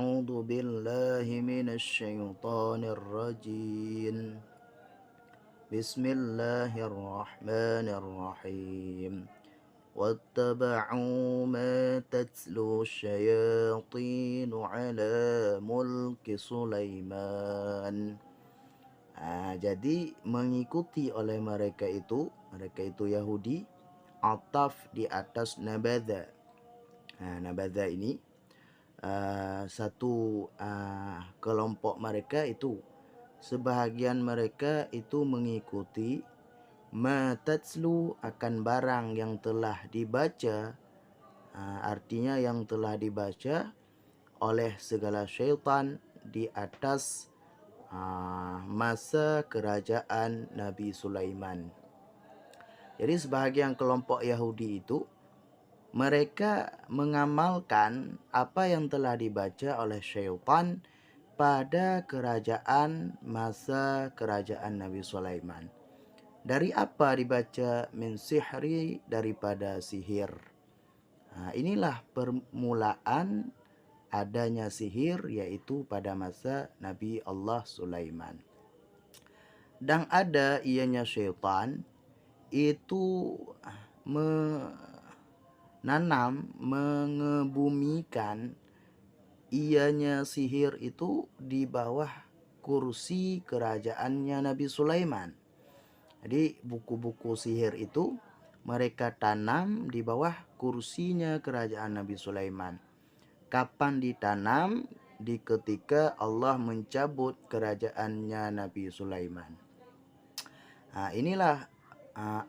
أعوذ بالله من الشيطان الرجيم بسم الله الرحمن الرحيم واتبعوا ما تتلو الشياطين على ملك Sulaiman. Jadi mengikuti oleh mereka itu Yahudi, ataf di atas nabadha. Nabadha ini satu kelompok mereka itu, sebahagian mereka itu mengikuti matatslu akan barang yang telah dibaca, artinya yang telah dibaca oleh segala syaitan di atas masa kerajaan Nabi Sulaiman. Jadi sebahagian kelompok Yahudi itu mereka mengamalkan apa yang telah dibaca oleh syaitan pada masa kerajaan Nabi Sulaiman. Dari apa dibaca? Min sihri, daripada sihir. Inilah permulaan adanya sihir, yaitu pada masa Nabi Allah Sulaiman. Dan ada ianya syaitan itu mengebumikan ianya sihir itu di bawah kursi kerajaannya Nabi Sulaiman. Jadi buku-buku sihir itu mereka tanam di bawah kursinya kerajaan Nabi Sulaiman. Kapan ditanam? Di ketika Allah mencabut kerajaannya Nabi Sulaiman. Inilah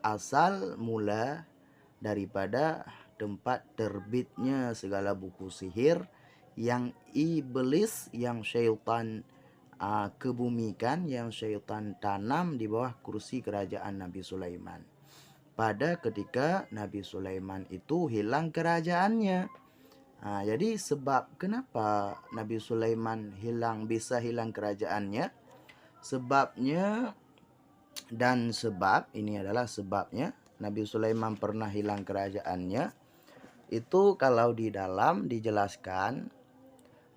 asal mula daripada tempat terbitnya segala buku sihir yang iblis, yang syaitan kebumikan, yang syaitan tanam di bawah kursi kerajaan Nabi Sulaiman. Pada ketika Nabi Sulaiman itu hilang kerajaannya. Jadi sebab kenapa Nabi Sulaiman bisa hilang kerajaannya? Ini adalah sebabnya Nabi Sulaiman pernah hilang kerajaannya. Itu kalau di dalam dijelaskan,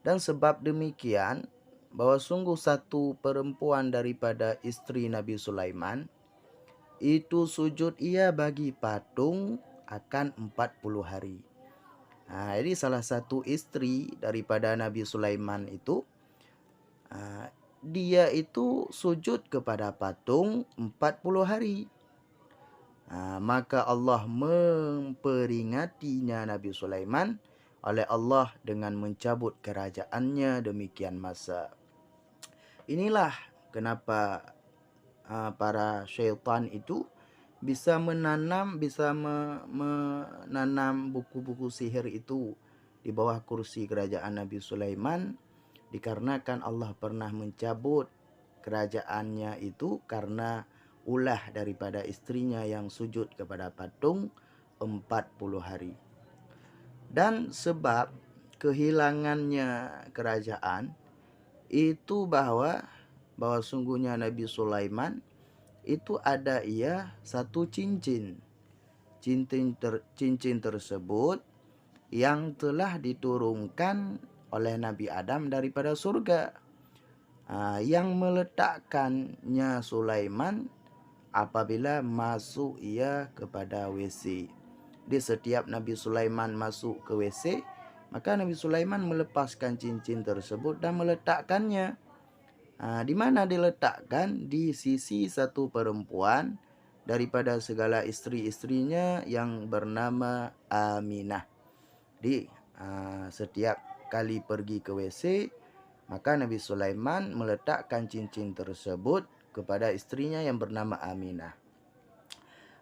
dan sebab demikian bahwa sungguh satu perempuan daripada istri Nabi Sulaiman itu sujud ia bagi patung akan 40 hari. Jadi salah satu istri daripada Nabi Sulaiman itu, dia itu sujud kepada patung 40 hari. Maka Allah memperingatinya Nabi Sulaiman oleh Allah dengan mencabut kerajaannya demikian masa. Inilah kenapa para syaitan itu bisa menanam buku-buku sihir itu di bawah kursi kerajaan Nabi Sulaiman, dikarenakan Allah pernah mencabut kerajaannya itu karena ulah daripada istrinya yang sujud kepada patung 40 hari. Dan sebab kehilangannya kerajaan itu bahwa sungguhnya Nabi Sulaiman itu ada ia satu cincin tersebut yang telah diturunkan oleh Nabi Adam daripada surga, yang meletakkannya Sulaiman apabila masuk ia kepada WC. Di setiap Nabi Sulaiman masuk ke WC, maka Nabi Sulaiman melepaskan cincin tersebut dan meletakkannya. Di mana diletakkan? Di sisi satu perempuan daripada segala istri-istrinya yang bernama Aminah. Di setiap kali pergi ke WC, maka Nabi Sulaiman meletakkan cincin tersebut kepada istrinya yang bernama Aminah.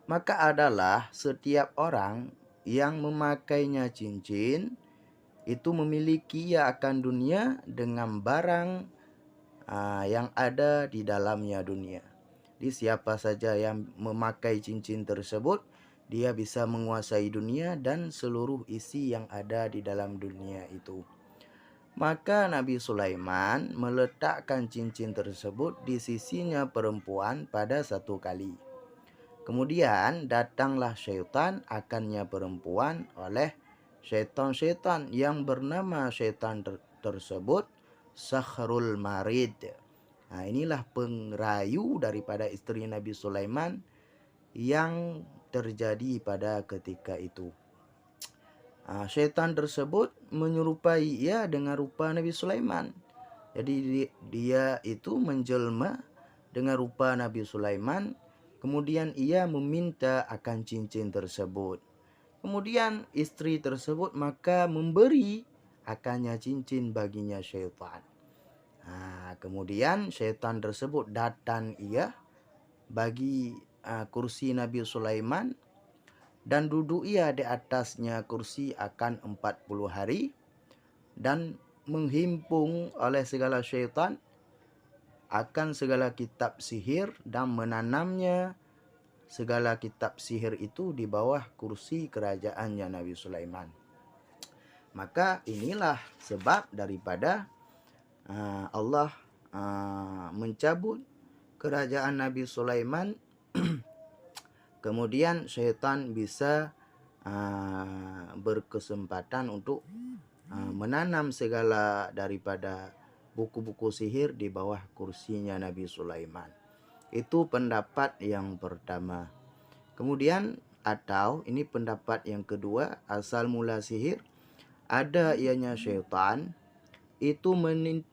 Maka adalah setiap orang yang memakainya cincin itu memiliki ia akan dunia dengan barang yang ada di dalamnya dunia. Jadi siapa saja yang memakai cincin tersebut, dia bisa menguasai dunia dan seluruh isi yang ada di dalam dunia itu. Maka Nabi Sulaiman meletakkan cincin tersebut di sisinya perempuan pada satu kali. Kemudian datanglah syaitan akannya perempuan oleh syaitan yang bernama syaitan tersebut Sakhrul Marid. Nah, inilah pengrayu daripada istri Nabi Sulaiman yang terjadi pada ketika itu. Syaitan tersebut menyerupai ia dengan rupa Nabi Sulaiman. Jadi dia itu menjelma dengan rupa Nabi Sulaiman. Kemudian ia meminta akan cincin tersebut. Kemudian istri tersebut maka memberi akannya cincin baginya syaitan. Kemudian syaitan tersebut datang ia bagi kursi Nabi Sulaiman dan duduk ia di atasnya kursi akan 40 hari dan menghimpung oleh segala syaitan akan segala kitab sihir dan menanamnya segala kitab sihir itu di bawah kursi kerajaannya Nabi Sulaiman. Maka inilah sebab daripada Allah mencabut kerajaan Nabi Sulaiman. Kemudian syaitan bisa berkesempatan untuk menanam segala daripada buku-buku sihir di bawah kursinya Nabi Sulaiman. Itu pendapat yang pertama. Kemudian atau ini pendapat yang kedua, asal mula sihir ada ianya syaitan itu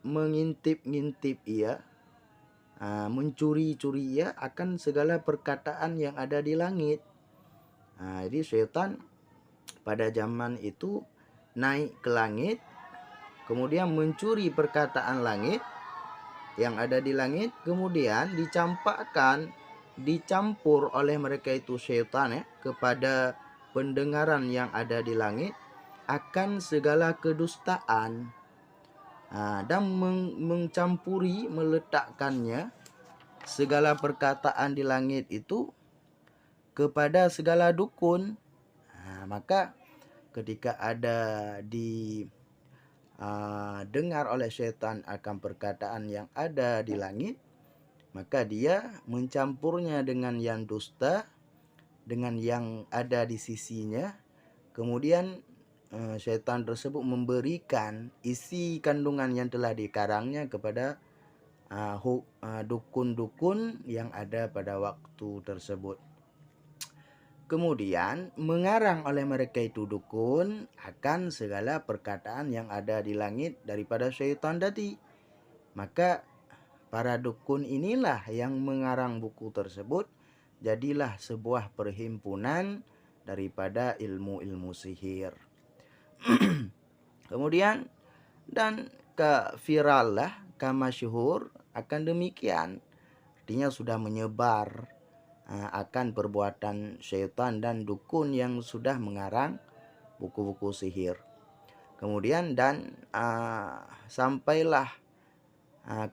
mengintip-ngintip ia, mencuri-curi ia akan segala perkataan yang ada di langit. Jadi syaitan pada zaman itu naik ke langit, kemudian mencuri perkataan langit yang ada di langit, kemudian dicampur oleh mereka itu syaitan kepada pendengaran yang ada di langit akan segala kedustaan, dan mencampuri, meletakkannya segala perkataan di langit itu kepada segala dukun. Maka ketika ada dengar oleh syaitan akan perkataan yang ada di langit, maka dia mencampurnya dengan yang dusta, dengan yang ada di sisinya. Kemudian syaitan tersebut memberikan isi kandungan yang telah dikarangnya kepada dukun-dukun yang ada pada waktu tersebut. Kemudian mengarang oleh mereka itu dukun akan segala perkataan yang ada di langit daripada syaitan tadi. Maka para dukun inilah yang mengarang buku tersebut. Jadilah sebuah perhimpunan daripada ilmu-ilmu sihir. Kemudian dan viral lah, masyhur akan demikian. Artinya sudah menyebar akan perbuatan syaitan dan dukun yang sudah mengarang buku-buku sihir. Kemudian dan sampailah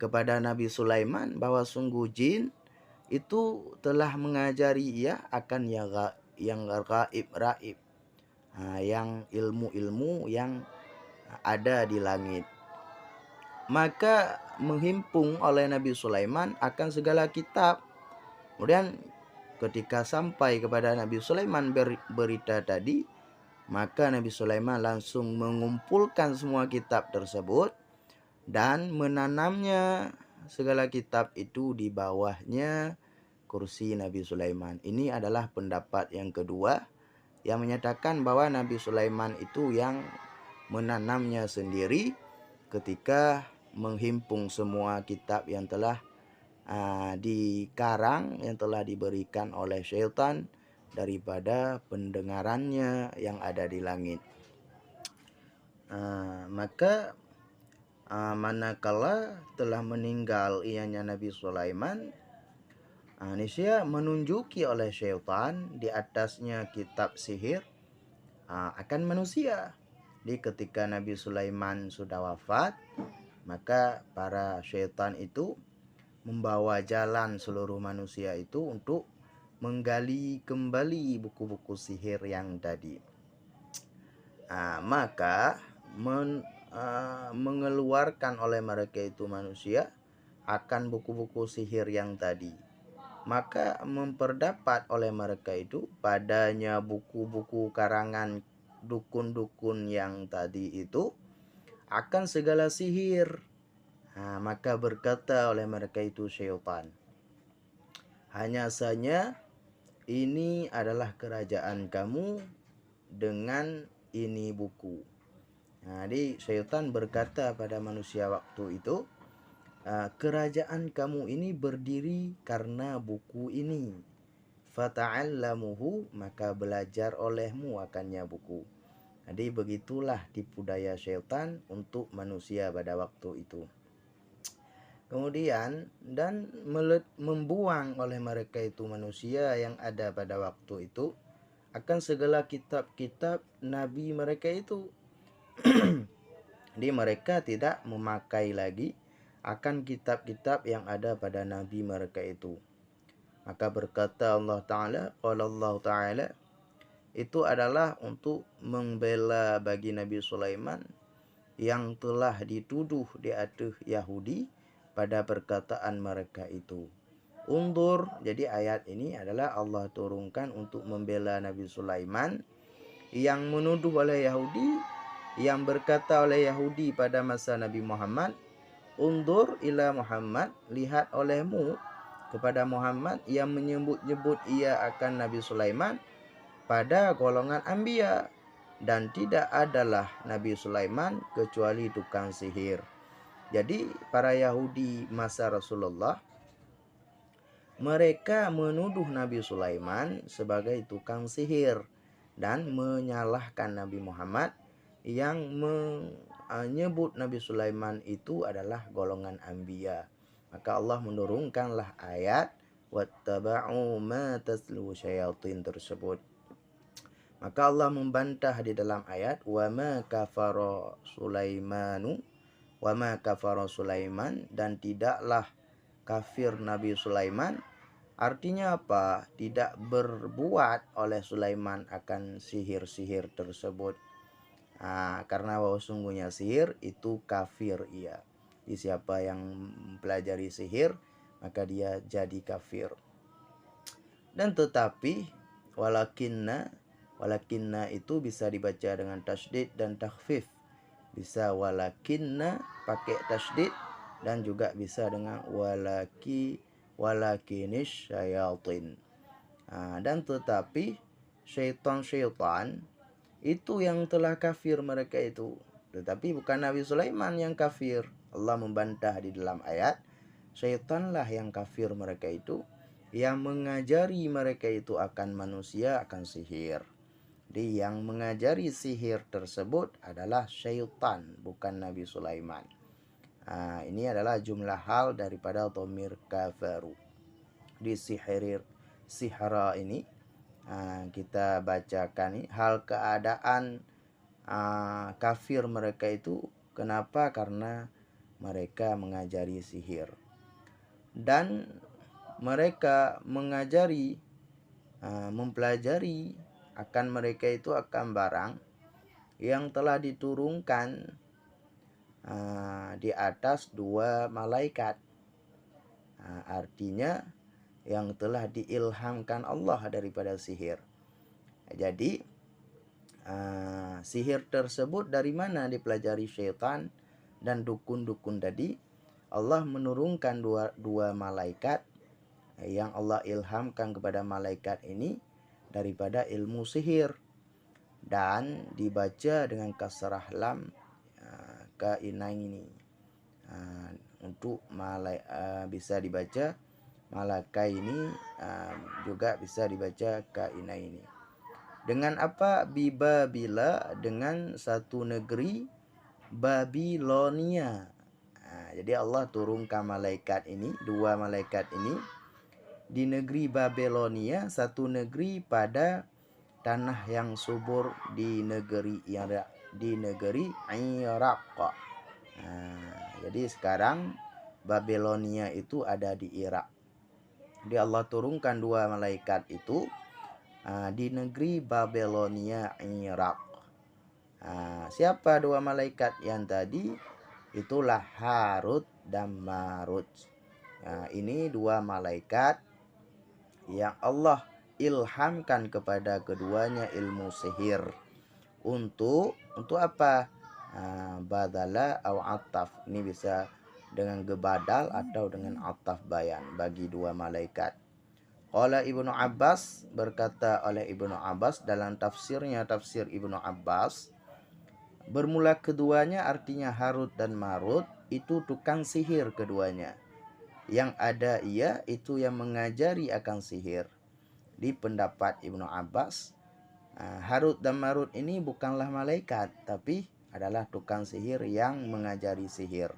kepada Nabi Sulaiman bahwa sungguh jin itu telah mengajari ia akan yang gaib-raib, yang ilmu-ilmu yang ada di langit. Maka menghimpung oleh Nabi Sulaiman akan segala kitab. Kemudian ketika sampai kepada Nabi Sulaiman berita tadi, maka Nabi Sulaiman langsung mengumpulkan semua kitab tersebut dan menanamnya segala kitab itu di bawahnya kursi Nabi Sulaiman. Ini adalah pendapat yang kedua yang menyatakan bahwa Nabi Sulaiman itu yang menanamnya sendiri ketika menghimpung semua kitab yang telah dikarang, yang telah diberikan oleh syaitan daripada pendengarannya yang ada di langit. Maka manakala telah meninggal ianya Nabi Sulaiman, niscaya menunjuki oleh syaitan di atasnya kitab sihir akan manusia. Jadi ketika Nabi Sulaiman sudah wafat, maka para syaitan itu membawa jalan seluruh manusia itu untuk menggali kembali buku-buku sihir yang tadi. Maka mengeluarkan oleh mereka itu manusia akan buku-buku sihir yang tadi. Maka memperdapat oleh mereka itu padanya buku-buku karangan dukun-dukun yang tadi itu akan segala sihir. Maka berkata oleh mereka itu syaitan, hanya saja ini adalah kerajaan kamu dengan ini buku. Jadi syaitan berkata pada manusia waktu itu, kerajaan kamu ini berdiri karena buku ini. Fata'allamuhu, maka belajar olehmu akannya buku. Jadi begitulah tipu daya syaitan untuk manusia pada waktu itu. Kemudian dan membuang oleh mereka itu manusia yang ada pada waktu itu akan segala kitab-kitab nabi mereka itu. Jadi mereka tidak memakai lagi akan kitab-kitab yang ada pada nabi mereka itu. Maka berkata Allah Ta'ala, qala Allah Ta'ala, itu adalah untuk membela bagi Nabi Sulaiman yang telah dituduh di atas Yahudi pada perkataan mereka itu. Undur, jadi ayat ini adalah Allah turunkan untuk membela Nabi Sulaiman yang menuduh oleh Yahudi, yang berkata oleh Yahudi pada masa Nabi Muhammad, undur ila Muhammad, lihat olehmu kepada Muhammad yang menyebut-nyebut ia akan Nabi Sulaiman pada golongan anbiya, dan tidak adalah Nabi Sulaiman kecuali tukang sihir. Jadi para Yahudi masa Rasulullah, mereka menuduh Nabi Sulaiman sebagai tukang sihir dan menyalahkan Nabi Muhammad yang menyebut Nabi Sulaiman itu adalah golongan anbiya. Maka Allah menurunkanlah ayat wattaba'u ma tatlu syayatin tersebut. Maka Allah membantah di dalam ayat wa ma kafara Sulaiman, dan tidaklah kafir Nabi Sulaiman. Artinya apa? Tidak berbuat oleh Sulaiman akan sihir-sihir tersebut. Karena bahwa sungguhnya sihir itu kafir ia. Siapa yang mempelajari sihir maka dia jadi kafir. Dan tetapi walakinna itu bisa dibaca dengan tasydid dan takhfif. Bisa walakinna pakai tasydid dan juga bisa dengan walakinish syayatin. Dan tetapi syaitan itu yang telah kafir mereka itu. Tetapi bukan Nabi Sulaiman yang kafir. Allah membantah di dalam ayat, syaitanlah yang kafir mereka itu, yang mengajari mereka itu akan manusia, akan sihir. Jadi yang mengajari sihir tersebut adalah syaitan, bukan Nabi Sulaiman. Ini adalah jumlah hal daripada dhamir kafaru. Di sihra ini kita bacakan ini hal keadaan kafir mereka itu. Kenapa? Karena mereka mengajari sihir, dan mereka mengajari mempelajari akan mereka itu akan barang yang telah diturunkan di atas 2 malaikat. Artinya yang telah diilhamkan Allah daripada sihir. Jadi sihir tersebut dari mana dipelajari syaitan dan dukun-dukun tadi? Allah menurunkan dua malaikat yang Allah ilhamkan kepada malaikat ini daripada ilmu sihir, dan dibaca dengan kasrah lam kainaini. Untuk bisa dibaca malakai ini, juga bisa dibaca kainaini. Dengan apa? Bibabila, dengan satu negeri Babilonia. Jadi Allah turunkan malaikat ini, 2 malaikat ini di negeri Babilonia, satu negeri pada tanah yang subur di negeri Irak. Jadi sekarang Babilonia itu ada di Irak. Jadi Allah turunkan 2 malaikat itu di negeri Babilonia, Irak. Siapa 2 malaikat yang tadi? Itulah Harut dan Marut. Ini 2 malaikat yang Allah ilhamkan kepada keduanya ilmu sihir. Untuk apa? badala atau ataf. Ini bisa dengan gebadal atau dengan ataf bayan bagi dua malaikat. Qala Ibnu Abbas, berkata oleh Ibnu Abbas dalam tafsirnya, tafsir Ibnu Abbas, bermula keduanya artinya Harut dan Marut itu tukang sihir keduanya. Yang ada ia itu yang mengajari akan sihir. Di pendapat Ibnu Abbas, Harut dan Marut ini bukanlah malaikat, tapi adalah tukang sihir yang mengajari sihir.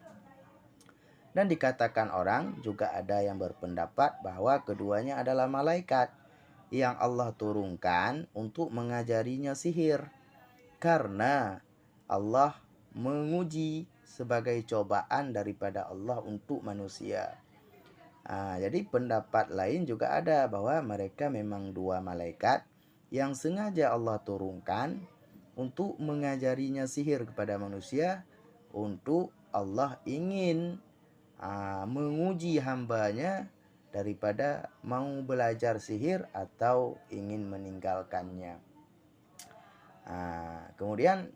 Dan dikatakan orang juga ada yang berpendapat bahwa keduanya adalah malaikat yang Allah turunkan untuk mengajarinya sihir. Karena Allah menguji sebagai cobaan daripada Allah untuk manusia. Jadi pendapat lain juga ada bahwa mereka memang dua malaikat yang sengaja Allah turunkan untuk mengajarinya sihir kepada manusia, untuk Allah ingin menguji hambanya daripada mau belajar sihir atau ingin meninggalkannya. Kemudian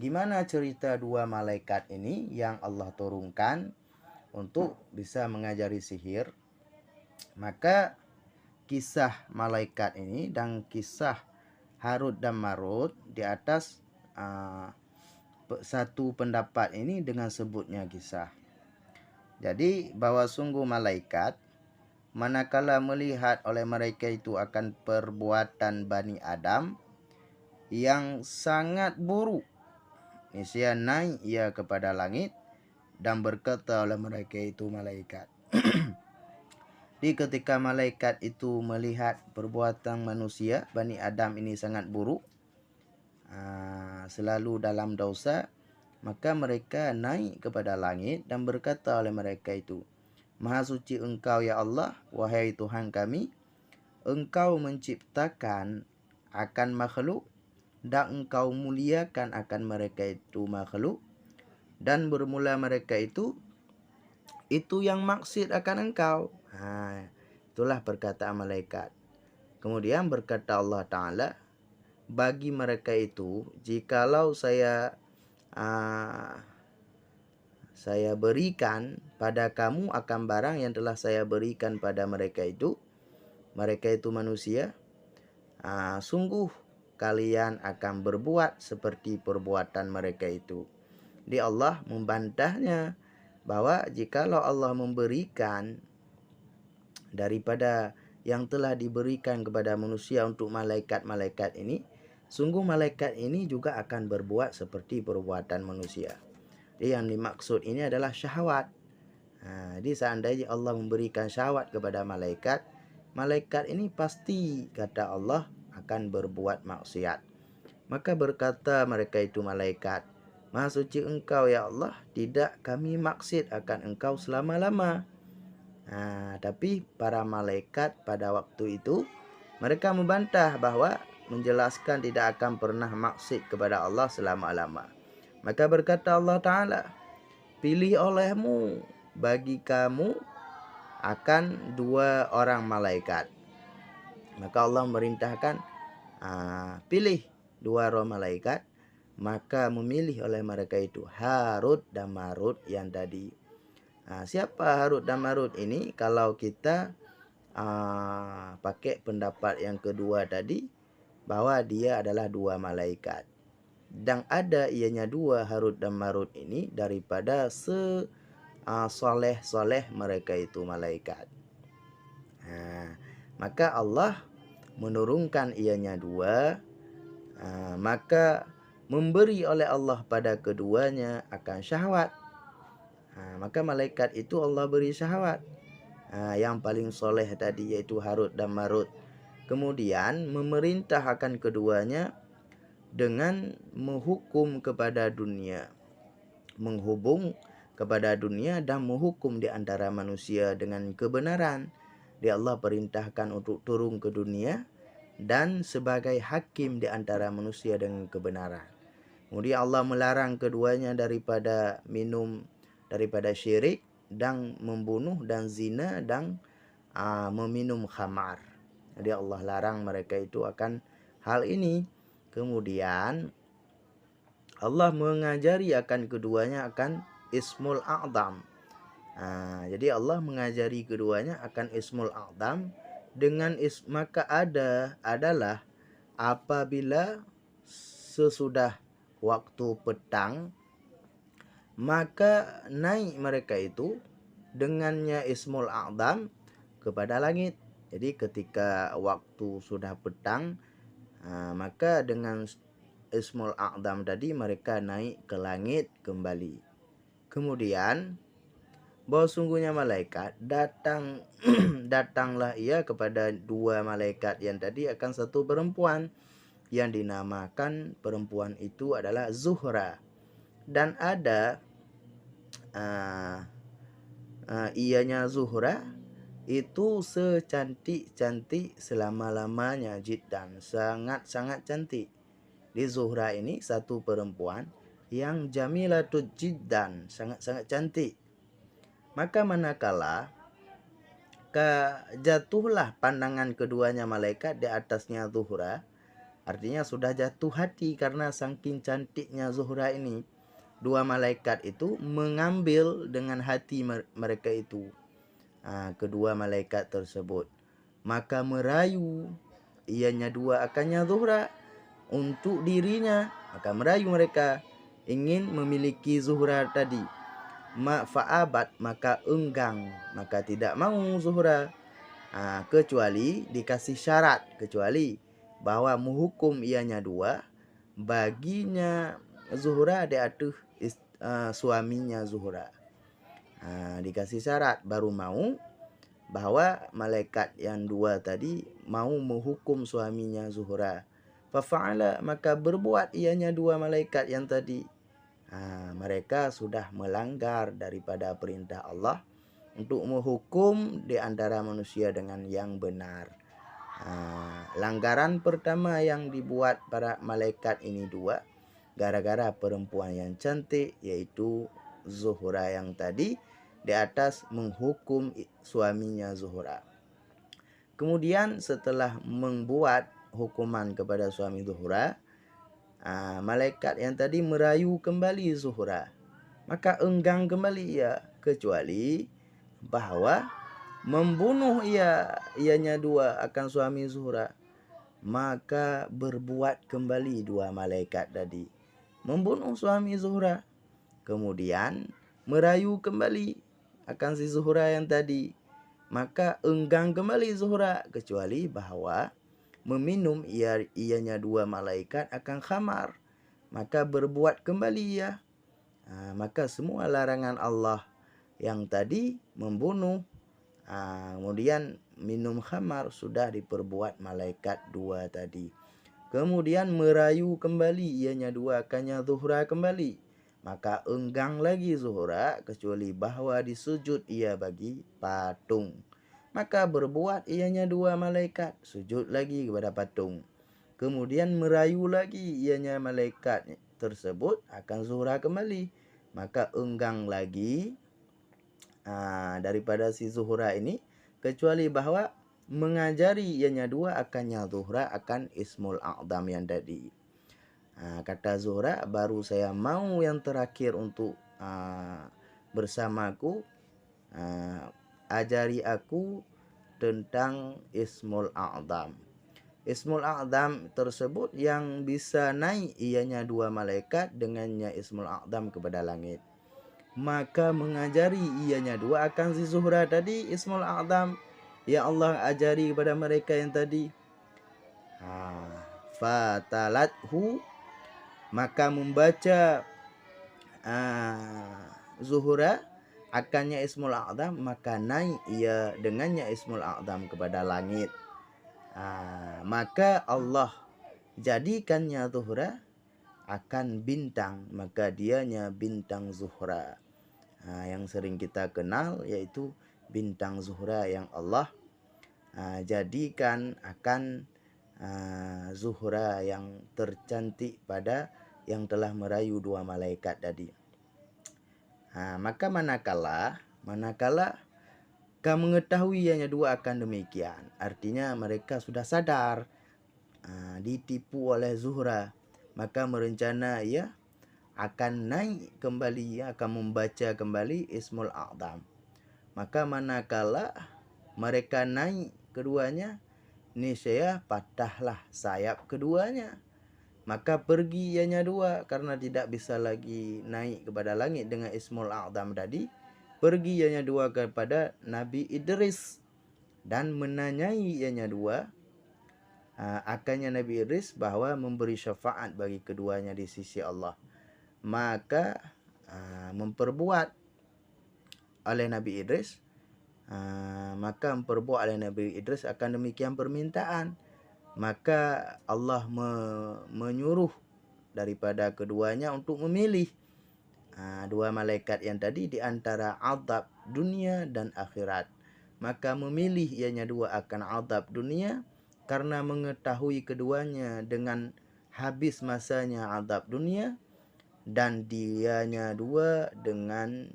gimana cerita dua malaikat ini yang Allah turunkan untuk bisa mengajari sihir? Maka kisah malaikat ini dan kisah Harut dan Marut di atas satu pendapat ini dengan sebutnya kisah. Jadi bahwa sungguh malaikat manakala melihat oleh mereka itu akan perbuatan Bani Adam yang sangat buruk, niscaya naik ia kepada langit dan berkata oleh mereka itu malaikat. Di ketika malaikat itu melihat perbuatan manusia Bani Adam ini sangat buruk, selalu dalam dosa, maka mereka naik kepada langit dan berkata oleh mereka itu, Maha suci Engkau ya Allah, wahai Tuhan kami, Engkau menciptakan akan makhluk dan Engkau muliakan akan mereka itu makhluk, dan bermula mereka itu yang maksud akan Engkau. Itulah perkataan malaikat. Kemudian berkata Allah Ta'ala, bagi mereka itu, jikalau saya berikan pada kamu akan barang yang telah saya berikan pada mereka itu manusia, sungguh kalian akan berbuat seperti perbuatan mereka itu. Di Allah membantahnya bahwa jikalau Allah memberikan daripada yang telah diberikan kepada manusia untuk malaikat-malaikat ini, sungguh malaikat ini juga akan berbuat seperti perbuatan manusia. Jadi yang dimaksud ini adalah syahwat. Jadi seandainya Allah memberikan syahwat kepada malaikat, malaikat ini pasti kata Allah akan berbuat maksiat. Maka berkata mereka itu malaikat, Maha suci Engkau ya Allah, tidak kami maksud akan Engkau selama-lama. Tapi para malaikat pada waktu itu mereka membantah bahwa menjelaskan tidak akan pernah maksud kepada Allah selama-lama. Maka berkata Allah Ta'ala, pilih olehmu bagi kamu akan dua orang malaikat. Maka Allah merintahkan pilih dua orang malaikat. Maka memilih oleh mereka itu Harut dan Marut yang tadi. Siapa Harut dan Marut ini? Kalau kita pakai pendapat yang kedua tadi, bahwa dia adalah dua malaikat. Dan ada ianya dua Harut dan Marut ini daripada soleh-soleh mereka itu malaikat. Maka Allah menurunkan ianya dua, maka memberi oleh Allah pada keduanya akan syahwat. Maka malaikat itu Allah beri syahwat. Yang paling soleh tadi yaitu Harut dan Marut. Kemudian memerintah akan keduanya dengan menghukum kepada dunia. Menghubung kepada dunia dan menghukum di antara manusia dengan kebenaran. Dia Allah perintahkan untuk turun ke dunia dan sebagai hakim di antara manusia dengan kebenaran. Kemudian Allah melarang keduanya daripada minum, daripada syirik dan membunuh dan zina dan meminum khamar. Jadi Allah larang mereka itu akan hal ini. Kemudian Allah mengajari akan keduanya akan Ismul A'zam. Jadi Allah mengajari keduanya akan Ismul A'zam dengan maka adalah apabila sesudah waktu petang, maka naik mereka itu dengannya Ismul A'zam kepada langit. Jadi ketika waktu sudah petang, maka dengan Ismul A'zam tadi mereka naik ke langit kembali. Kemudian bahwa sungguhnya malaikat datanglah ia kepada dua malaikat yang tadi akan satu perempuan yang dinamakan perempuan itu adalah Zuhra, dan ada ianya Zuhra itu secantik-cantik selama-lamanya, jiddan, sangat-sangat cantik. Di Zuhra ini satu perempuan yang jamilatud jiddan, sangat-sangat cantik. Maka manakala jatuhlah pandangan keduanya malaikat di atasnya Zuhra, artinya sudah jatuh hati karena saking cantiknya Zuhra ini. Dua malaikat itu mengambil dengan hati mereka itu, kedua malaikat tersebut. Maka merayu ianya dua akannya Zuhra untuk dirinya. Maka merayu mereka ingin memiliki Zuhra tadi. Fa'abat, maka enggang, maka tidak mau Zuhra, kecuali dikasih syarat, kecuali bahwa menghukum ianya dua baginya Zuhra di atas suaminya Zuhra. Dikasih syarat baru mau, bahwa malaikat yang dua tadi mau menghukum suaminya Zuhra. Fafa'ala, maka berbuat ianya dua malaikat yang tadi. Mereka sudah melanggar daripada perintah Allah untuk menghukum di antara manusia dengan yang benar. Langgaran pertama yang dibuat para malaikat ini dua, gara-gara perempuan yang cantik, yaitu Zuhra yang tadi, di atas menghukum suaminya Zuhra. Kemudian setelah membuat hukuman kepada suami Zuhra, malaikat yang tadi merayu kembali Zuhra. Maka enggang kembali ia, kecuali bahwa membunuh ianya dua akan suami Zuhra. Maka berbuat kembali dua malaikat tadi, membunuh suami Zuhra, kemudian merayu kembali akan si Zuhra yang tadi. Maka enggang kembali Zuhra, kecuali bahwa meminum ianya dua malaikat akan khamar, maka berbuat kembali ia. Maka semua larangan Allah yang tadi membunuh, kemudian minum khamar, sudah diperbuat malaikat dua tadi. Kemudian merayu kembali ianya dua akannya Zuhra kembali, maka enggang lagi Zuhra, kecuali bahwa disujud ia bagi patung. Maka berbuat ianya dua malaikat, sujud lagi kepada patung. Kemudian merayu lagi ianya malaikat tersebut akan Zuhra kembali, maka enggang lagi daripada si Zuhra ini, kecuali bahwa mengajari ianya dua akannya Zuhra akan Ismul A'zam yang tadi. Kata Zuhra, baru saya mau yang terakhir untuk bersamaku, ajari aku tentang Ismul A'zam. Ismul A'zam tersebut yang bisa naik ianya dua malaikat dengannya Ismul A'zam kepada langit. Maka mengajari ianya dua akan si Zuhra tadi Ismul A'zam yang Allah ajari kepada mereka yang tadi. Fatalathu, maka membaca Zuhra akannya Ismul A'zam, maka naik ia dengannya Ismul A'zam kepada langit. Maka Allah jadikannya Zuhra akan bintang, maka dianya bintang Zuhra. Yang sering kita kenal yaitu bintang Zuhra yang Allah jadikan akan Zuhra yang tercantik pada yang telah merayu dua malaikat tadi. Maka manakala kamu mengetahui ianya dua akan demikian, artinya mereka sudah sadar ditipu oleh Zuhra, maka merencana ia akan naik kembali, akan membaca kembali Ismul A'zam. Maka manakala mereka naik keduanya, niscaya patahlah sayap keduanya. Maka pergi ianya dua, karena tidak bisa lagi naik kepada langit dengan Ismul A'zam tadi. Pergi ianya dua kepada Nabi Idris dan menanyai ianya dua akannya Nabi Idris bahwa memberi syafaat bagi keduanya di sisi Allah. Maka memperbuat oleh Nabi Idris akan demikian permintaan. Maka Allah menyuruh daripada keduanya untuk memilih dua malaikat yang tadi di antara azab dunia dan akhirat. Maka memilih ianya dua akan azab dunia karena mengetahui keduanya dengan habis masanya azab dunia, dan dianya dua dengan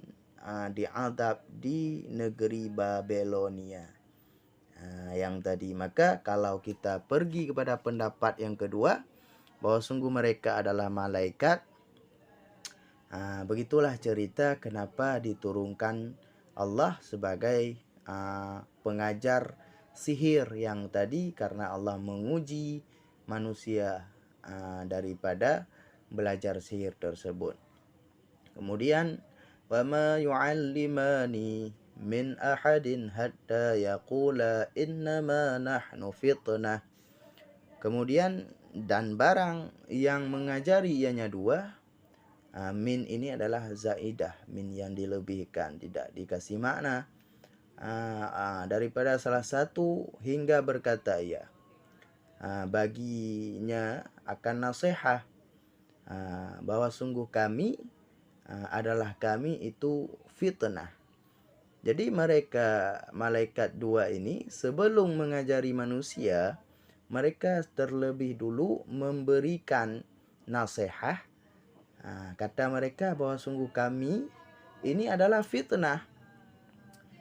diazab di negeri Babelonia yang tadi. Maka kalau kita pergi kepada pendapat yang kedua, bahwa sungguh mereka adalah malaikat, begitulah cerita kenapa diturunkan Allah sebagai pengajar sihir yang tadi, karena Allah menguji manusia daripada belajar sihir tersebut. Kemudian wama yu'allimani min ahadin hatta yaqula innama nahnu fitnah. Kemudian dan barang yang mengajari ianya dua, min ini adalah zaidah, min yang dilebihkan, tidak dikasih makna, daripada salah satu hingga berkata ia, baginya akan nasihat bahwa sungguh kami adalah kami itu fitnah. Jadi mereka malaikat dua ini sebelum mengajari manusia, mereka terlebih dulu memberikan nasihat. Kata mereka bahwa sungguh kami ini adalah fitnah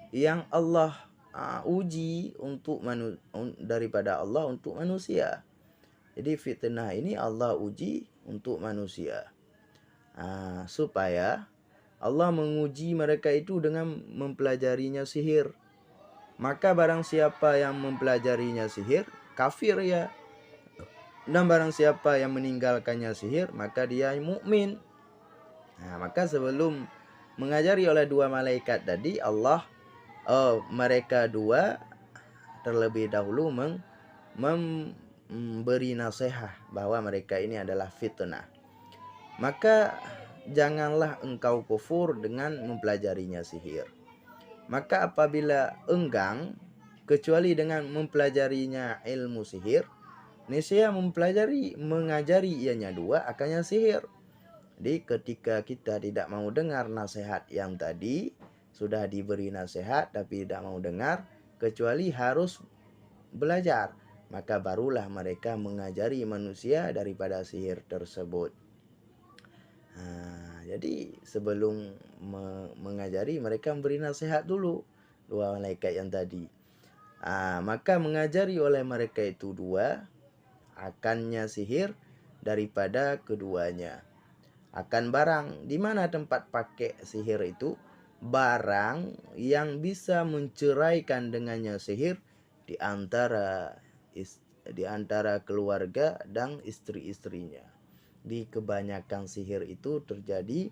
yang Allah uji untuk daripada Allah untuk manusia. Jadi fitnah ini Allah uji untuk manusia, supaya Allah menguji mereka itu dengan mempelajarinya sihir. Maka barang siapa yang mempelajarinya sihir, kafir ya. Dan barang siapa yang meninggalkannya sihir, maka dia mukmin. Maka sebelum mengajari oleh dua malaikat tadi, mereka dua terlebih dahulu memberi nasihat bahwa mereka ini adalah fitnah. Maka janganlah engkau kufur dengan mempelajarinya sihir. Maka apabila enggan kecuali dengan mempelajarinya ilmu sihir, niscaya mengajari ianya dua akannya sihir. Jadi ketika kita tidak mau dengar nasihat yang tadi, sudah diberi nasihat tapi tidak mau dengar, kecuali harus belajar, maka barulah mereka mengajari manusia daripada sihir tersebut. Jadi sebelum mengajari, mereka memberi nasihat dulu dua malaikat yang tadi. Maka mengajari oleh mereka itu dua akannya sihir daripada keduanya. Akan barang di mana tempat pakai sihir itu, barang yang bisa menceraikan dengannya sihir di antara keluarga dan istri-istrinya. Di kebanyakan sihir itu terjadi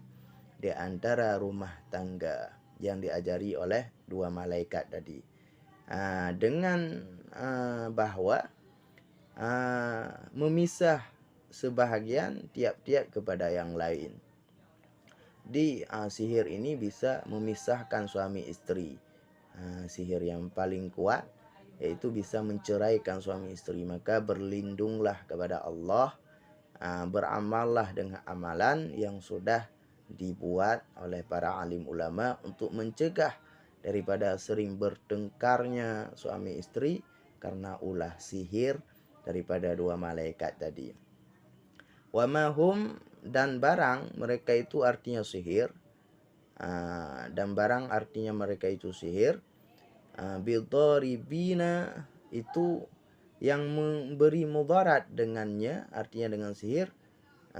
di antara rumah tangga yang diajari oleh dua malaikat tadi, dengan bahwa memisah sebahagian tiap-tiap kepada yang lain. Di sihir ini bisa memisahkan suami istri. Sihir yang paling kuat yaitu bisa menceraikan suami istri. Maka berlindunglah kepada Allah, beramallah dengan amalan yang sudah dibuat oleh para alim ulama untuk mencegah daripada sering bertengkarnya suami istri karena ulah sihir daripada dua malaikat tadi. Wa mahum, dan barang mereka itu artinya sihir, dan barang artinya mereka itu sihir, bidharibina itu yang memberi mudarat dengannya, artinya dengan sihir,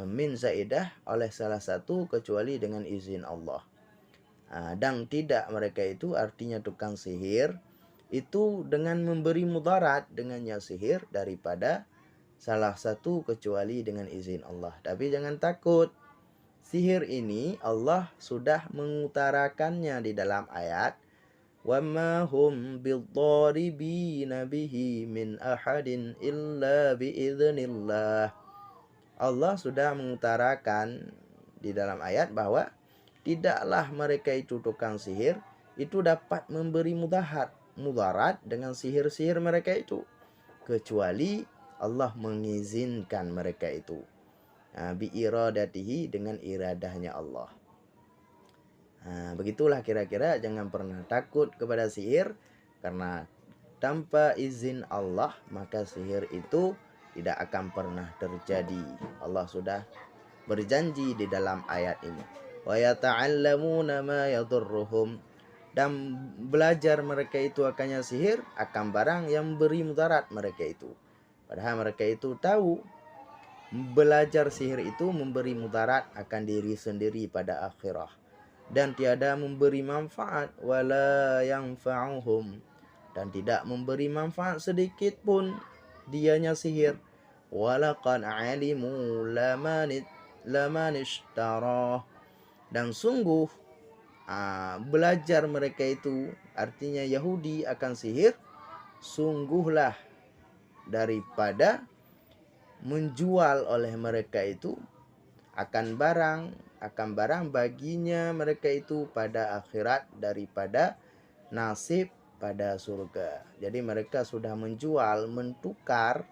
min zaidah oleh salah satu kecuali dengan izin Allah. Dan tidak mereka itu artinya tukang sihir itu dengan memberi mudarat dengannya sihir daripada salah satu kecuali dengan izin Allah. Tapi jangan takut. Sihir ini Allah sudah mengutarakannya di dalam ayat وَمَا هُمْ بِالضَّارِبِينَ بِهِ مِنْ أَحَدٍ إِلَّا بِإِذْنِ اللَّهِ. Allah sudah mengutarakan di dalam ayat bahwa tidaklah mereka itu tukang sihir itu dapat memberi mudarat dengan sihir-sihir mereka itu kecuali Allah mengizinkan mereka itu. Bi iradatihi dengan iradahnya Allah. Begitulah kira-kira, jangan pernah takut kepada sihir karena tanpa izin Allah maka sihir itu tidak akan pernah terjadi. Allah sudah berjanji di dalam ayat ini. Wa yata'allamuna ma yadurruhum, dan belajar mereka itu akannya sihir akan barang yang beri mudarat mereka itu. Padahal mereka itu tahu belajar sihir itu memberi mudarat akan diri sendiri pada akhirah dan tiada memberi manfaat wala yanfa'uhum, dan tidak memberi manfaat sedikit pun dianya sihir. Walaqad alimu laman ishtarah, dan sungguh belajar mereka itu artinya Yahudi akan sihir sungguhlah daripada menjual oleh mereka itu akan barang baginya mereka itu pada akhirat daripada nasib pada surga. Jadi mereka sudah menjual, menukar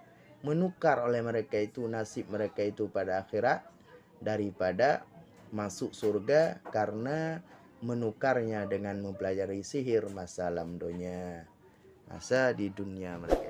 oleh mereka itu nasib mereka itu pada akhirat daripada masuk surga karena menukarnya dengan mempelajari sihir masa di dunia mereka.